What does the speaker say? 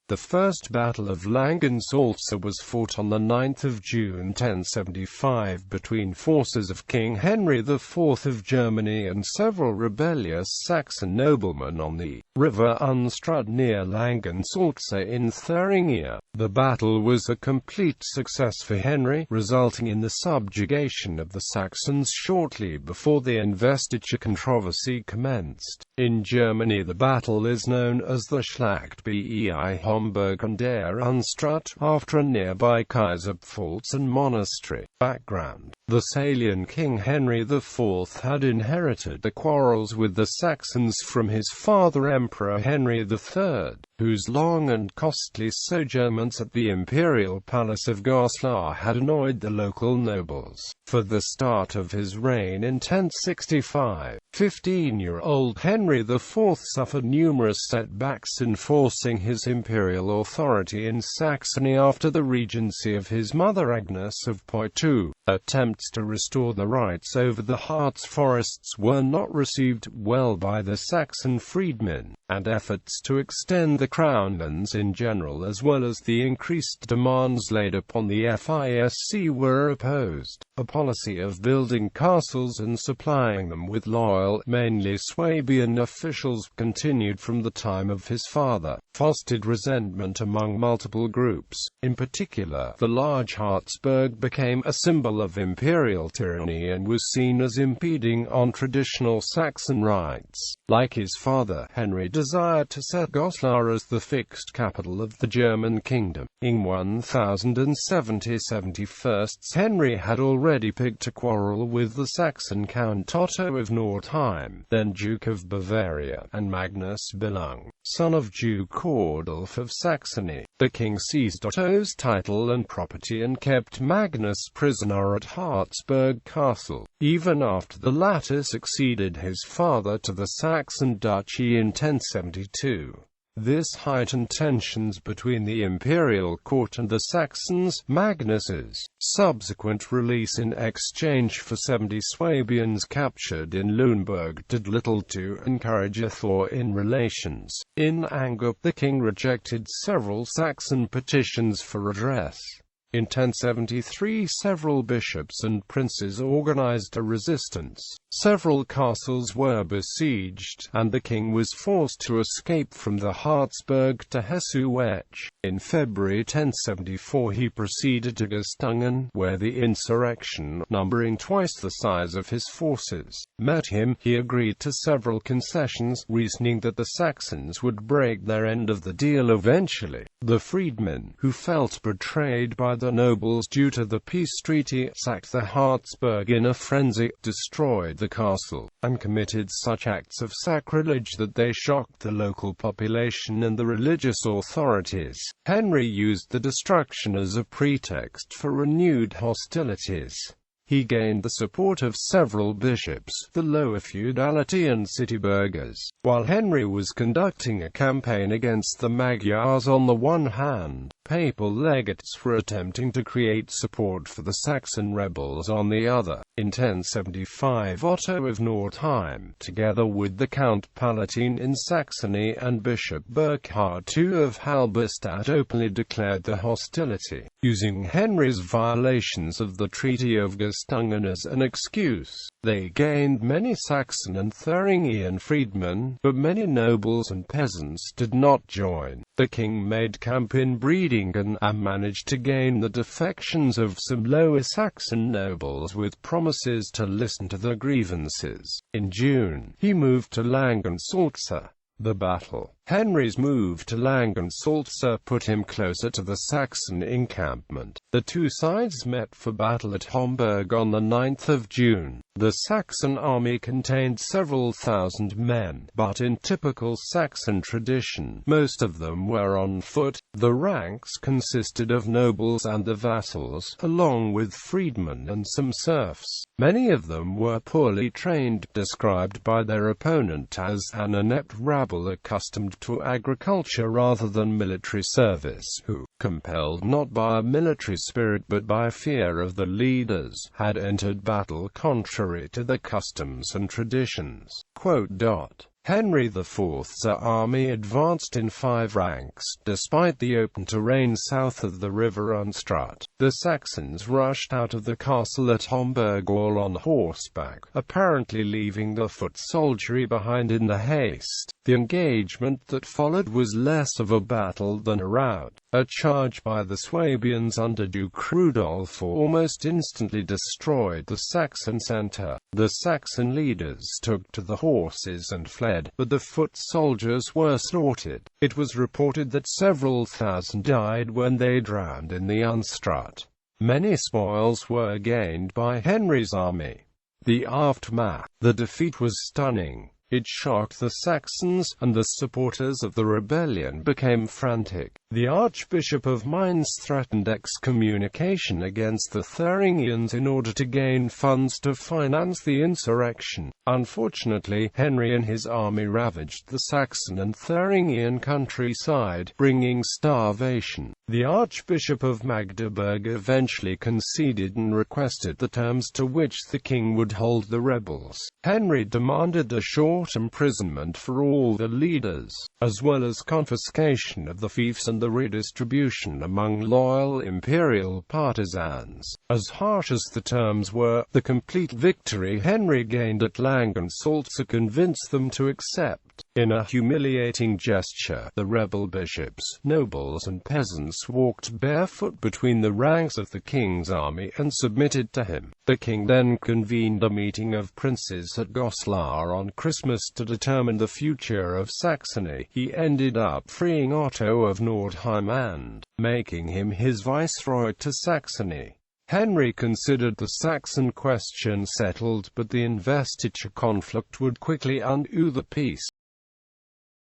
The First Battle of Langensalza was fought on 9 June 1075 between forces of King Henry IV of Germany and several rebellious Saxon noblemen on the River Unstrut near Langensalza in Thuringia. The battle was a complete success for Henry, resulting in the subjugation of the Saxons shortly before the Investiture Controversy commenced. In Germany, the battle is known as the Schlacht bei Homburg and der Unstrut, after a nearby Kaiserpfalz and monastery. Background: the Salian King Henry IV had inherited the quarrels with the Saxons from his father Emperor Henry III, whose long and costly sojourns at the imperial palace of Goslar had annoyed the local nobles. For the start of his reign in 1065, 15-year-old Henry IV suffered numerous setbacks enforcing his imperial authority in Saxony after the regency of his mother Agnes of Poitou. Attempts to restore the rights over the Harz forests were not received well by the Saxon freedmen, and efforts to extend the crown lands in general as well as the increased demands laid upon the FISC were opposed. A policy of building castles and supplying them with loyal, mainly Swabian officials continued from the time of his father, fostered resentment among multiple groups. In particular, the large Harzburg became a symbol of imperial tyranny and was seen as impeding on traditional Saxon rights. Like his father, Henry desired to set Goslar as the fixed capital of the German kingdom. In 1071, Henry had already picked a quarrel with the Saxon Count Otto of Nordheim, then Duke of Bavaria, and Magnus Belung, son of Duke Ordulf of Saxony. The king seized Otto's title and property and kept Magnus prisoner at Harzburg Castle, even after the latter succeeded his father to the Saxon duchy in 1072. This heightened tensions between the imperial court and the Saxons. Magnus's subsequent release in exchange for 70 Swabians captured in Lüneburg did little to encourage a thaw in relations. In anger, the king rejected several Saxon petitions for redress. In 1073, several bishops and princes organized a resistance. Several castles were besieged, and the king was forced to escape from the Harzburg to Hesse-Wech. In February 1074 he proceeded to Gastungen, where the insurrection, numbering twice the size of his forces, met him. He agreed to several concessions, reasoning that the Saxons would break their end of the deal eventually. The freedmen, who felt betrayed by the nobles due to the peace treaty, sacked the Harzburg in a frenzy, destroyed the castle, and committed such acts of sacrilege that they shocked the local population and the religious authorities. Henry used the destruction as a pretext for renewed hostilities. He gained the support of several bishops, the lower feudality and city burghers. While Henry was conducting a campaign against the Magyars on the one hand, papal legates were attempting to create support for the Saxon rebels on the other. In 1075, Otto of Nordheim, together with the Count Palatine in Saxony and Bishop Burkhard II of Halberstadt, openly declared the hostility, using Henry's violations of the Treaty of Gastungen as an excuse. They gained many Saxon and Thuringian freedmen, but many nobles and peasants did not join. The king made camp in Breedingen and managed to gain the defections of some Lower Saxon nobles with promises to listen to their grievances. In June, he moved to Langensalza. The battle. Henry's move to Langensalza put him closer to the Saxon encampment. The two sides met for battle at Homburg on 9 June. The Saxon army contained several thousand men, but in typical Saxon tradition, most of them were on foot. The ranks consisted of nobles and the vassals, along with freedmen and some serfs. Many of them were poorly trained, described by their opponent as an inept rabble accustomed to agriculture rather than military service, who, compelled not by a military spirit but by fear of the leaders, had entered battle contrary to the customs and traditions. Henry IV's army advanced in 5 ranks. Despite the open terrain south of the River Unstrut, the Saxons rushed out of the castle at Homburg all on horseback, apparently leaving the foot soldiery behind in the haste. The engagement that followed was less of a battle than a rout. A charge by the Swabians under Duke Rudolf almost instantly destroyed the Saxon centre. The Saxon leaders took to the horses and fled, but the foot soldiers were slaughtered. It was reported that several thousand died when they drowned in the Unstrut. Many spoils were gained by Henry's army. The aftermath. The defeat was stunning. It shocked the Saxons, and the supporters of the rebellion became frantic. The Archbishop of Mainz threatened excommunication against the Thuringians in order to gain funds to finance the insurrection. Unfortunately, Henry and his army ravaged the Saxon and Thuringian countryside, bringing starvation. The Archbishop of Magdeburg eventually conceded and requested the terms to which the king would hold the rebels. Henry demanded a short imprisonment for all the leaders, as well as confiscation of the fiefs and the redistribution among loyal imperial partisans. As harsh as the terms were, the complete victory Henry gained at Langensalza convinced them to accept. In a humiliating gesture, the rebel bishops, nobles and peasants walked barefoot between the ranks of the king's army and submitted to him. The king then convened a meeting of princes at Goslar on Christmas to determine the future of Saxony. He ended up freeing Otto of Nordheim and making him his viceroy to Saxony. Henry considered the Saxon question settled, but the investiture conflict would quickly undo the peace.